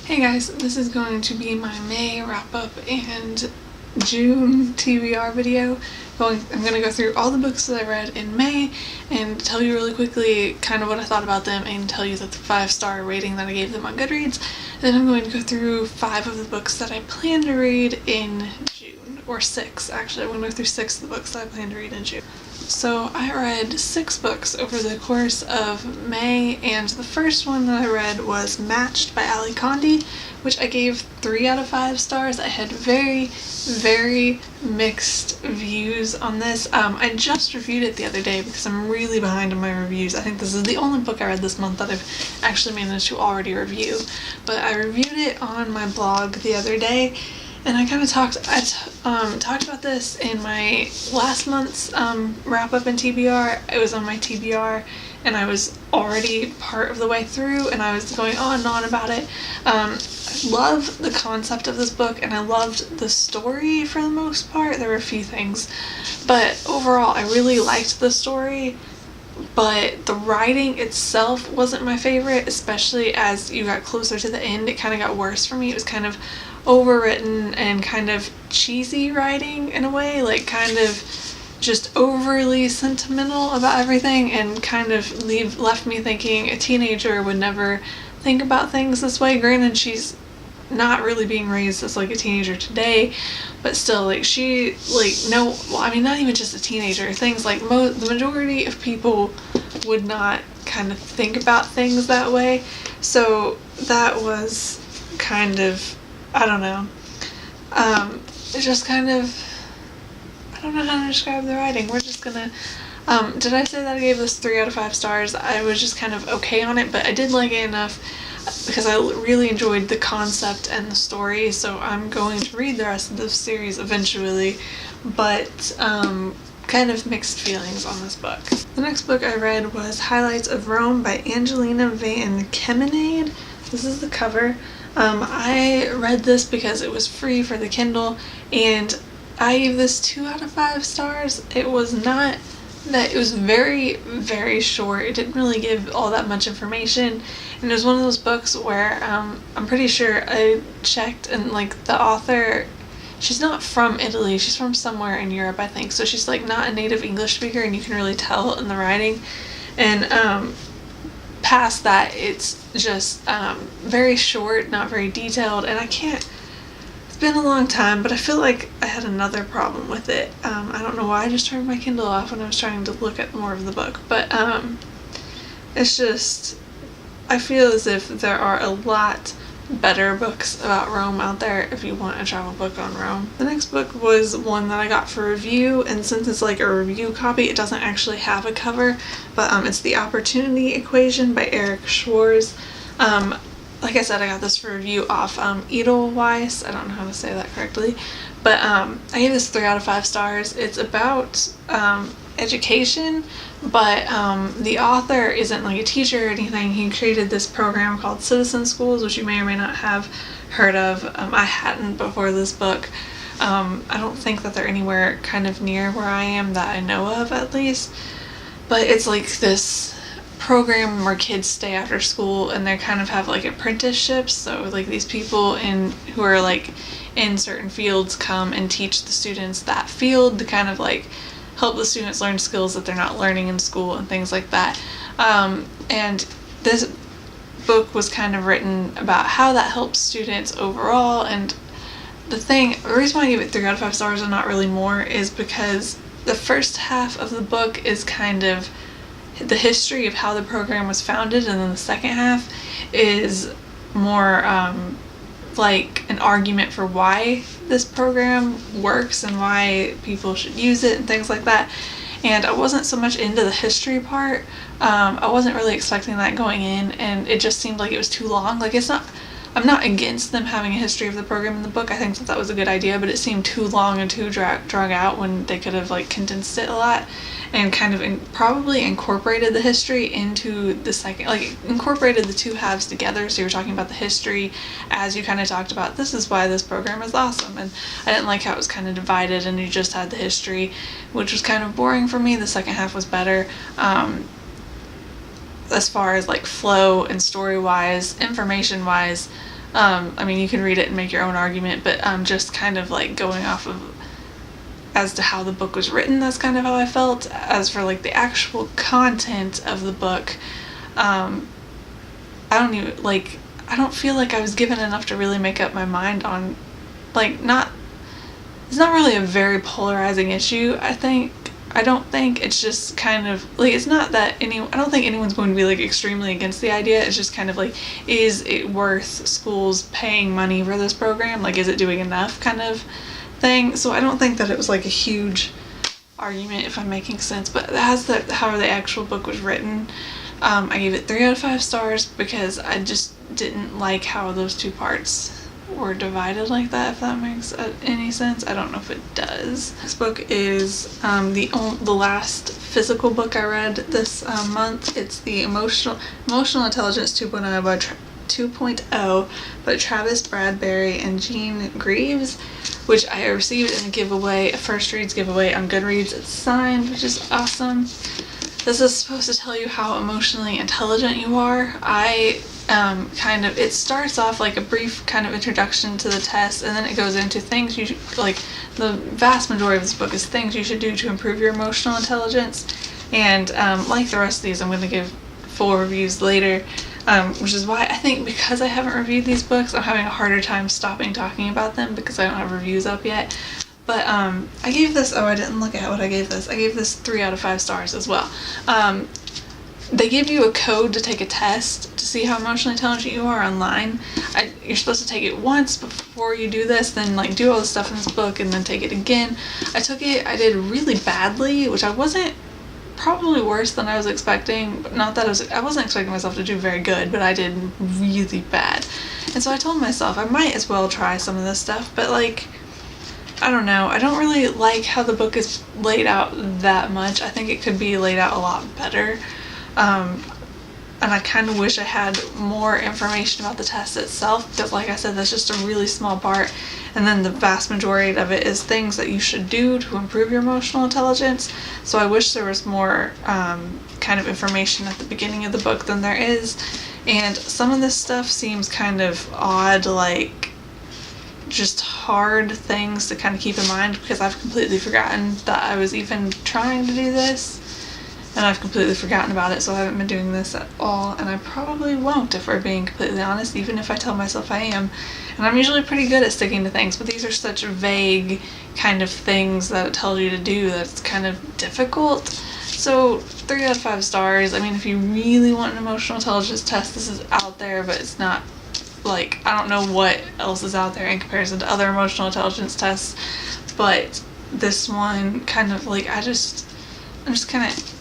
Hey guys, this is going to be my May wrap-up and June TBR video. I'm going to go through all the books that I read in May and tell you really quickly kind of what I thought about them and tell you the 5-star rating that I gave them on Goodreads. Then I'm going to go through 5 of the books that I plan to read in June, or 6 actually. I'm going to go through 6 of the books that I plan to read in June. So I read 6 books over the course of May, and the first one that I read was Matched by Ali Condi, which I gave 3 out of 5 stars. I had very, very mixed views on this. I just reviewed it the other day because I'm really behind on my reviews. I think this is the only book I read this month that I've actually managed to already review. But I reviewed it on my blog the other day, and I kind of talked about this in my last month's wrap-up in TBR. It was on my TBR, and I was already part of the way through, and I was going on and on about it. I love the concept of this book, and I loved the story for the most part. There were a few things, but overall, I really liked the story. But the writing itself wasn't my favorite, especially as you got closer to the end. It kind of got worse for me. It was kind of overwritten and kind of cheesy writing in a way, like kind of just overly sentimental about everything, and kind of left me thinking a teenager would never think about things this way. Granted, she's not really being raised as like a teenager today, but still, like, she, like, no, well, I mean, not even just a teenager, things like the majority of people would not kind of think about things that way. So that was kind of, I don't know, it's just kind of, I don't know how to describe the writing. We're just gonna, did I say that I gave this 3 out of 5 stars? I was just kind of okay on it, but I did like it enough because I really enjoyed the concept and the story, so I'm going to read the rest of the series eventually, but kind of mixed feelings on this book. The next book I read was Highlights of Rome by Angelina Van Kemenade. This is the cover. I read this because it was free for the Kindle, and I gave this 2 out of 5 stars. It was not that, it was very, very short. It didn't really give all that much information, and it was one of those books where I'm pretty sure I checked, and like the author, she's not from Italy, she's from somewhere in Europe, I think, so she's like not a native English speaker, and you can really tell in the writing. And past that, it's just very short, not very detailed, and it's been a long time, but I feel like I had another problem with it. I don't know why I just turned my Kindle off when I was trying to look at more of the book, but it's just, I feel as if there are a lot better books about Rome out there if you want a travel book on Rome. The next book was one that I got for review, and since it's like a review copy, it doesn't actually have a cover, but it's The Opportunity Equation by Eric Schwartz. Like I said, I got this for review off Edelweiss. I don't know how to say that correctly, but I gave this 3 out of 5 stars. It's about education, but the author isn't like a teacher or anything. He created this program called Citizen Schools, which you may or may not have heard of. I hadn't before this book. I don't think that they're anywhere kind of near where I am that I know of, at least, but it's like this program where kids stay after school, and they kind of have like apprenticeships. So like these people who are like in certain fields come and teach the students that field to kind of like help the students learn skills that they're not learning in school and things like that. And this book was kind of written about how that helps students overall. And the reason why I gave it 3 out of 5 stars and not really more is because the first half of the book is kind of the history of how the program was founded, and then the second half is more like an argument for why this program works and why people should use it and things like that. And I wasn't so much into the history part. I wasn't really expecting that going in, and it just seemed like it was too long. Like, I'm not against them having a history of the program in the book. I think that was a good idea, but it seemed too long and too drag out when they could have like condensed it a lot and kind of probably incorporated the history into the second, like incorporated the 2 halves together. So you were talking about the history as you kind of talked about, this is why this program is awesome. And I didn't like how it was kind of divided and you just had the history, which was kind of boring for me. The second half was better. As far as like flow and story wise, information wise, I mean, you can read it and make your own argument, but just kind of like going off of as to how the book was written, that's kind of how I felt. As for like the actual content of the book, I don't feel like I was given enough to really make up my mind on, like, it's not really a very polarizing issue, I don't think it's just kind of, like, it's not that I don't think anyone's going to be, like, extremely against the idea. It's just kind of, like, is it worth schools paying money for this program? Like, is it doing enough kind of thing? So I don't think that it was, like, a huge argument, if I'm making sense, but as how the actual book was written, I gave it 3 out of 5 stars because I just didn't like how those two parts were divided like that, if that makes any sense. I don't know if it does. This book is the last physical book I read this month. It's the Emotional Intelligence 2.0 by Travis Bradberry and Jean Greaves, which I received in a first reads giveaway on Goodreads. It's signed, which is awesome. This is supposed to tell you how emotionally intelligent you are. It starts off like a brief kind of introduction to the test, and then it goes into things the vast majority of this book is things you should do to improve your emotional intelligence. And like the rest of these, I'm going to give full reviews later, which is why I think because I haven't reviewed these books, I'm having a harder time stopping talking about them because I don't have reviews up yet. But I gave this, I didn't look at what I gave this. I gave this 3 out of 5 stars as well. They give you a code to take a test to see how emotionally intelligent you are online. You're supposed to take it once before you do this, then like do all the stuff in this book and then take it again. I took it, I did really badly, which I wasn't, probably worse than I was expecting, but not that I wasn't expecting myself to do very good, but I did really bad. And so I told myself I might as well try some of this stuff, but like, I don't know, I don't really like how the book is laid out that much. I think it could be laid out a lot better. And I kind of wish I had more information about the test itself, because like I said, that's just a really small part, and then the vast majority of it is things that you should do to improve your emotional intelligence. So I wish there was more kind of information at the beginning of the book than there is, and some of this stuff seems kind of odd, like just hard things to kind of keep in mind, because I've completely forgotten that I was even trying to do this. And I've completely forgotten about it, so I haven't been doing this at all, and I probably won't if we're being completely honest, even if I tell myself I am. And I'm usually pretty good at sticking to things, but these are such vague kind of things that it tells you to do that it's kind of difficult. So 3 out of 5 stars. I mean, if you really want an emotional intelligence test, this is out there, but it's not, like, I don't know what else is out there in comparison to other emotional intelligence tests, but this one kind of, like, I'm just kind of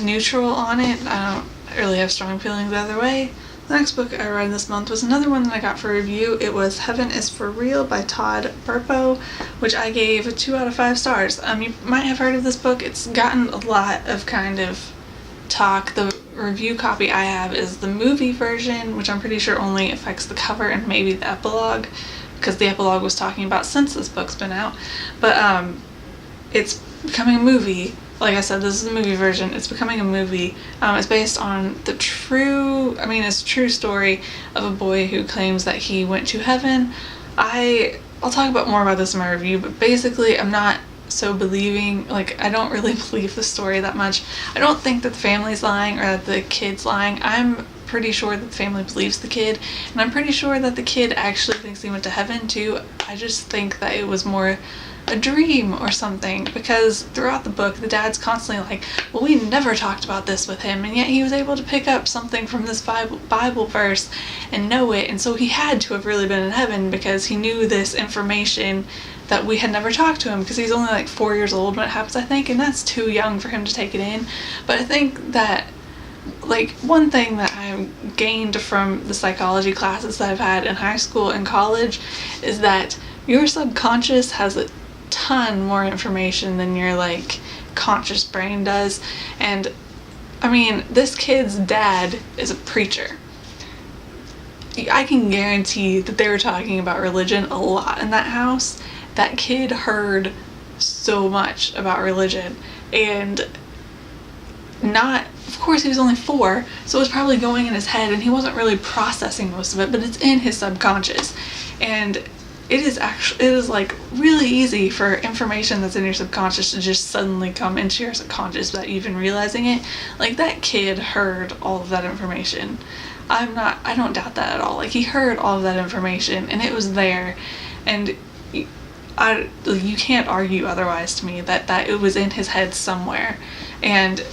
neutral on it. I don't really have strong feelings either way. The next book I read this month was another one that I got for review. It was Heaven is for Real by Todd Burpo, which I gave a 2 out of 5 stars. You might have heard of this book. It's gotten a lot of kind of talk. The review copy I have is the movie version, which I'm pretty sure only affects the cover and maybe the epilogue, because the epilogue was talking about since this book's been out. But it's becoming a movie. Like I said, this is the movie version. It's becoming a movie. It's based on it's a true story of a boy who claims that he went to heaven. I'll talk about more about this in my review, but basically I'm not so believing, like, I don't really believe the story that much. I don't think that the family's lying or that the kid's lying. I'm pretty sure that the family believes the kid, and I'm pretty sure that the kid actually thinks he went to heaven too. I just think that it was more a dream or something, because throughout the book the dad's constantly like, well, we never talked about this with him, and yet he was able to pick up something from this Bible verse and know it, and so he had to have really been in heaven because he knew this information that we had never talked to him, because he's only like 4 years old when it happens, I think, and that's too young for him to take it in. But I think that, like, one thing that I gained from the psychology classes that I've had in high school and college is that your subconscious has a ton more information than your, like, conscious brain does. And I mean, this kid's dad is a preacher. I can guarantee that they were talking about religion a lot in that house. That kid heard so much about religion, and not, of course he was only 4, so it was probably going in his head and he wasn't really processing most of it, but it's in his subconscious. And it is like really easy for information that's in your subconscious to just suddenly come into your subconscious without you even realizing it. Like, that kid heard all of that information. I don't doubt that at all. Like, he heard all of that information and it was there, and you can't argue otherwise to me that it was in his head somewhere. And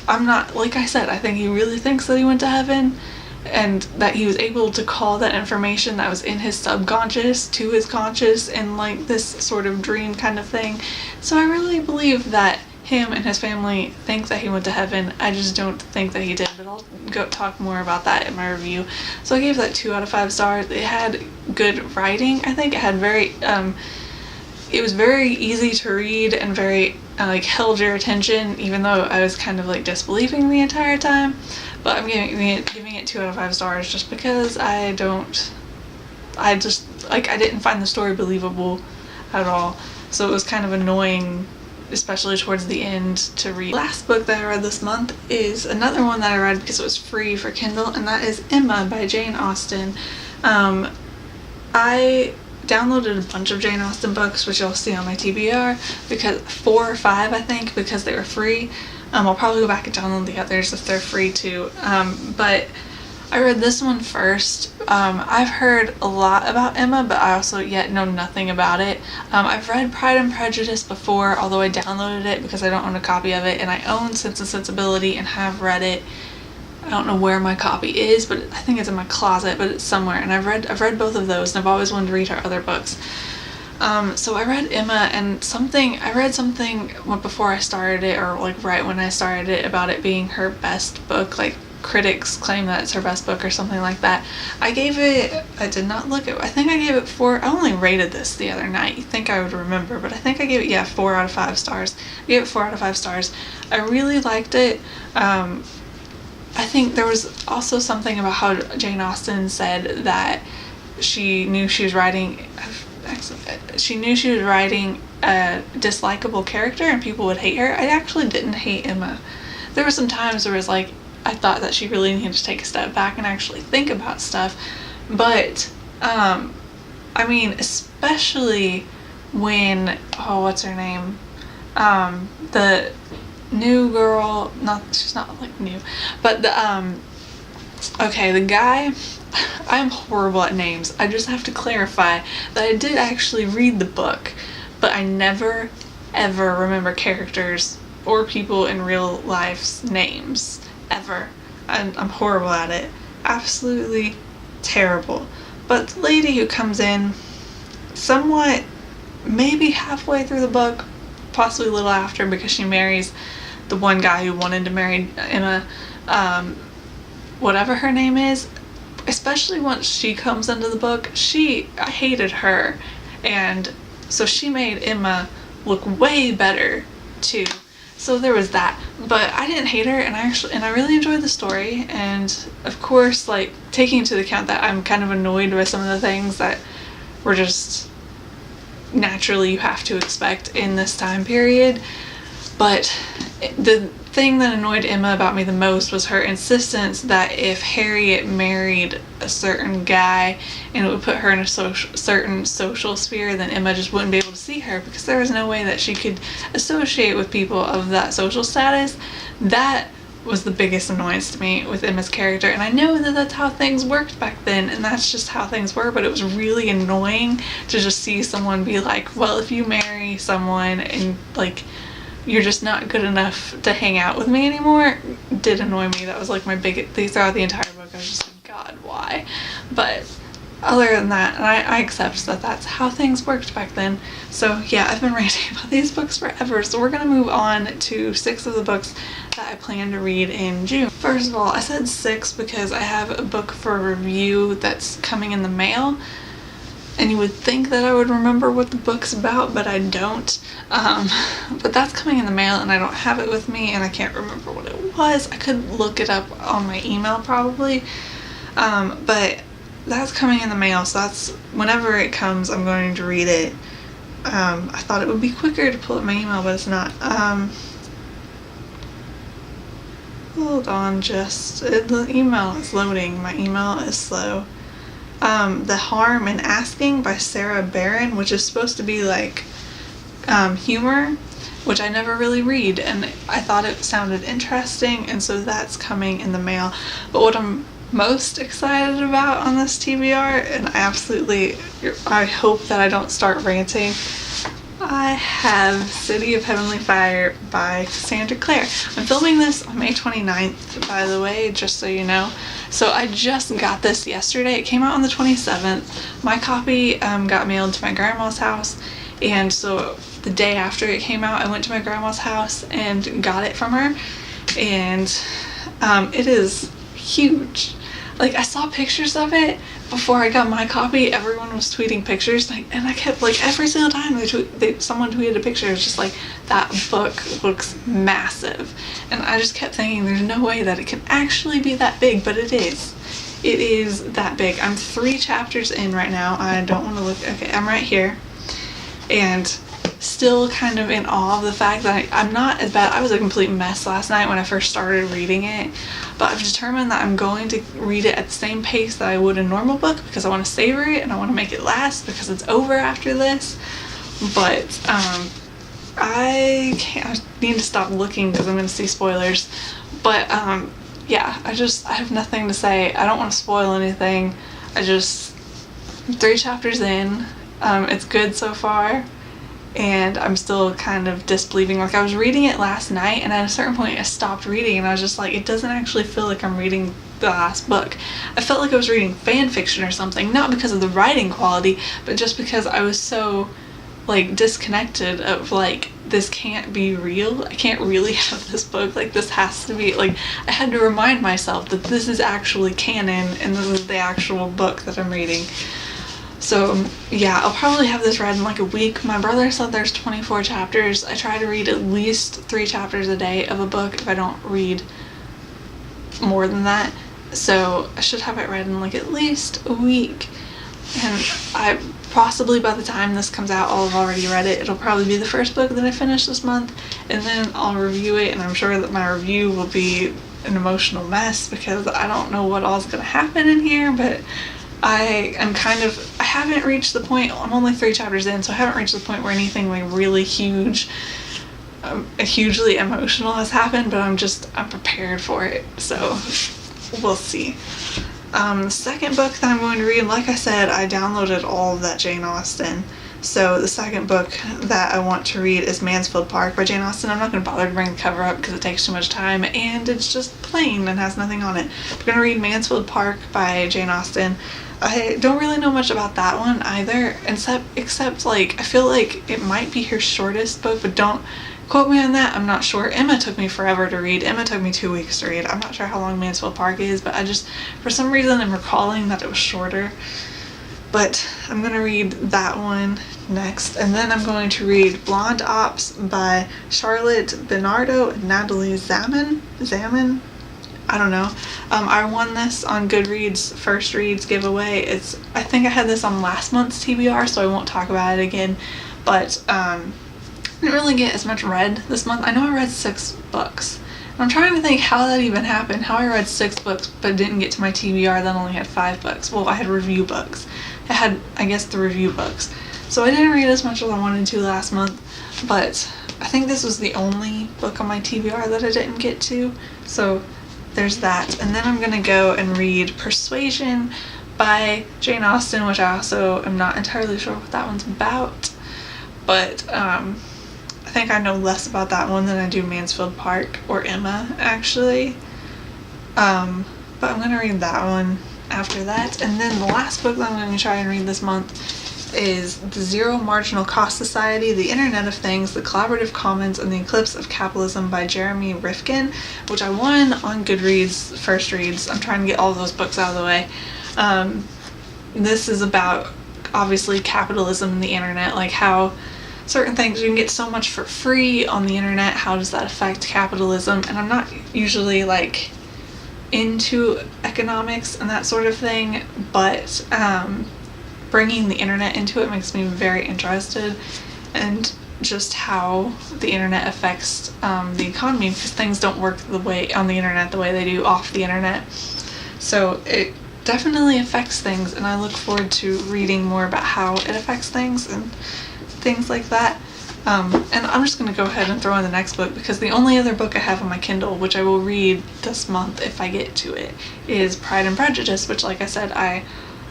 I'm not, like I said, I think he really thinks that he went to heaven and that he was able to call that information that was in his subconscious to his conscious in like this sort of dream kind of thing. So I really believe that him and his family think that he went to heaven. I just don't think that he did, but I'll go talk more about that in my review. So I gave that 2 out of 5 stars. It had good writing. I think it had it was very easy to read and very like held your attention, even though I was kind of like disbelieving the entire time. But I'm giving it 2 out of 5 stars just because I didn't find the story believable at all. So it was kind of annoying, especially towards the end, to read. The last book that I read this month is another one that I read because it was free for Kindle, and that is Emma by Jane Austen. I downloaded a bunch of Jane Austen books, which you'll see on my TBR, because 4 or 5 I think, because they were free. I'll probably go back and download the others if they're free too. But I read this one first. I've heard a lot about Emma, but I also yet know nothing about it. I've read Pride and Prejudice before, although I downloaded it because I don't own a copy of it, and I own Sense and Sensibility and have read it. I don't know where my copy is, but I think it's in my closet, but it's somewhere. And I've read both of those, and I've always wanted to read her other books. So I read Emma, and I read something before I started it, or like right when I started it, about it being her best book. Like, critics claim that it's her best book or something like that. I did not look at, I think I gave it 4, I only rated this the other night. You'd think I would remember, but I think I gave it, 4 out of 5 stars. I gave it 4 out of 5 stars. I really liked it. I think there was also something about how Jane Austen said that she knew she was writing a dislikable character and people would hate her. I actually didn't hate Emma. There were some times where it was like, I thought that she really needed to take a step back and actually think about stuff. But, I mean, especially when, what's her name? The new girl, she's not like new, but the guy, I'm horrible at names. I just have to clarify that I did actually read the book, but I never ever remember characters or people in real life's names, ever. I'm horrible at it. Absolutely terrible. But the lady who comes in somewhat, maybe halfway through the book, possibly a little after, because she marries the one guy who wanted to marry Emma, whatever her name is, especially once she comes into the book, I hated her, and so she made Emma look way better too. So there was that, but I didn't hate her, and I really enjoyed the story. And of course, like, taking into account that I'm kind of annoyed by some of the things that were just naturally you have to expect in this time period. But the thing that annoyed Emma about me the most was her insistence that if Harriet married a certain guy and it would put her in a certain social sphere, then Emma just wouldn't be able to see her, because there was no way that she could associate with people of that social status. That was the biggest annoyance to me with Emma's character, and I know that that's how things worked back then, and that's just how things were, but it was really annoying to just see someone be like, well, if you marry someone and, like, you're just not good enough to hang out with me anymore, did annoy me. That was like my biggest, throughout the entire book, I was just like, God, why? But other than that, and I accept that that's how things worked back then. So yeah, I've been ranting about these books forever, so we're gonna move on to 6 of the books that I plan to read in June. First of all, I said 6 because I have a book for review that's coming in the mail, and you would think that I would remember what the book's about, but I don't. But that's coming in the mail, and I don't have it with me, and I can't remember what it was. I could look it up on my email probably, but that's coming in the mail, so that's, whenever it comes, I'm going to read it. I thought it would be quicker to pull up my email, but it's not. Hold on, the email is loading. My email is slow. The Harm in Asking by Sarah Barron, which is supposed to be like humor, which I never really read, and I thought it sounded interesting, and so that's coming in the mail. But what I'm most excited about on this TBR, and I hope that I don't start ranting, I have City of Heavenly Fire by Cassandra Clare. I'm filming this on May 29th, by the way, just so you know. So I just got this yesterday. It came out on the 27th. My copy got mailed to my grandma's house, and so the day after it came out, I went to my grandma's house and got it from her, and it is huge. Like, I saw pictures of it before I got my copy. Everyone was tweeting pictures, and I kept, like, every single time someone tweeted a picture, it's just like, that book looks massive. And I just kept thinking, there's no way that it can actually be that big, but it is. It is that big. I'm 3 chapters in right now. I don't want to look. Okay, I'm right here. And still kind of in awe of the fact that I'm not as bad. I was a complete mess last night when I first started reading it, but I've determined that I'm going to read it at the same pace that I would a normal book, because I want to savor it and I want to make it last, because it's over after this. But I need to stop looking because I'm going to see spoilers. But yeah, I have nothing to say. I don't want to spoil anything. 3 chapters in. It's good so far, and I'm still kind of disbelieving. Like, I was reading it last night, and at a certain point I stopped reading, and I was just like, it doesn't actually feel like I'm reading the last book. I felt like I was reading fan fiction or something, not because of the writing quality, but just because I was so, like, disconnected of, like, this can't be real. I can't really have this book. Like, this has to be, like, I had to remind myself that this is actually canon, and this is the actual book that I'm reading. So, yeah, I'll probably have this read in like a week. My brother said there's 24 chapters. I try to read at least 3 chapters a day of a book if I don't read more than that. So I should have it read in like at least a week. And I possibly, by the time this comes out, I'll have already read it. It'll probably be the first book that I finish this month, and then I'll review it, and I'm sure that my review will be an emotional mess because I don't know what all's going to happen in here, but I haven't reached the point. I'm only 3 chapters in, so I haven't reached the point where anything like really huge, hugely emotional has happened, but I'm prepared for it, so we'll see. The second book that I'm going to read, like I said, I downloaded all of that Jane Austen. So the second book that I want to read is Mansfield Park by Jane Austen. I'm not going to bother to bring the cover up because it takes too much time, and it's just plain and has nothing on it. I'm going to read Mansfield Park by Jane Austen. I don't really know much about that one either, except like, I feel like it might be her shortest book, but don't quote me on that. I'm not sure. Emma took me forever to read. Emma took me 2 weeks to read. I'm not sure how long Mansfield Park is, but for some reason, I'm recalling that it was shorter. But I'm going to read that one next, and then I'm going to read Blonde Ops by Charlotte Bernardo and Natalie Zaman? I don't know. I won this on Goodreads First Reads giveaway. I think I had this on last month's TBR, so I won't talk about it again, but I didn't really get as much read this month. I know I read 6 books. I'm trying to think how that even happened, how I read 6 books but didn't get to my TBR that only had 5 books. Well, I had review books. I had, I guess, the review books. So I didn't read as much as I wanted to last month, but I think this was the only book on my TBR that I didn't get to. So there's that. And then I'm going to go and read Persuasion by Jane Austen, which I also am not entirely sure what that one's about. But I think I know less about that one than I do Mansfield Park or Emma, actually. But I'm going to read that one after that. And then the last book that I'm going to try and read this month is The Zero Marginal Cost Society, The Internet of Things, The Collaborative Commons, and the Eclipse of Capitalism by Jeremy Rifkin, which I won on Goodreads First Reads. I'm trying to get all of those books out of the way. This is about, obviously, capitalism and the internet, like how certain things, you can get so much for free on the internet, how does that affect capitalism? And I'm not usually, like, into economics and that sort of thing, but bringing the internet into it makes me very interested, and just how the internet affects the economy, because things don't work the way on the internet the way they do off the internet. So it definitely affects things, and I look forward to reading more about how it affects things and things like that. And I'm just going to go ahead and throw in the next book, because the only other book I have on my Kindle, which I will read this month if I get to it, is Pride and Prejudice, which, like I said, I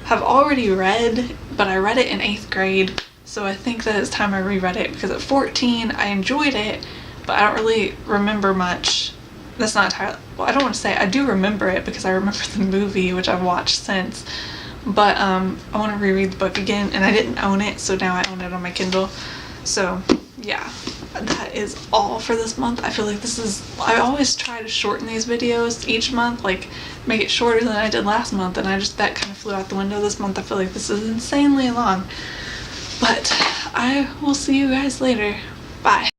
have already read, but I read it in 8th grade, so I think that it's time I reread it, because at 14 I enjoyed it, but I don't really remember much. That's not entirely, well, I don't want to say, I do remember it because I remember the movie, which I've watched since, but I want to reread the book again, and I didn't own it, so now I own it on my Kindle. So yeah, that is all for this month. I feel like I always try to shorten these videos each month, like make it shorter than I did last month, and that kind of flew out the window this month. I feel like this is insanely long, but I will see you guys later. Bye.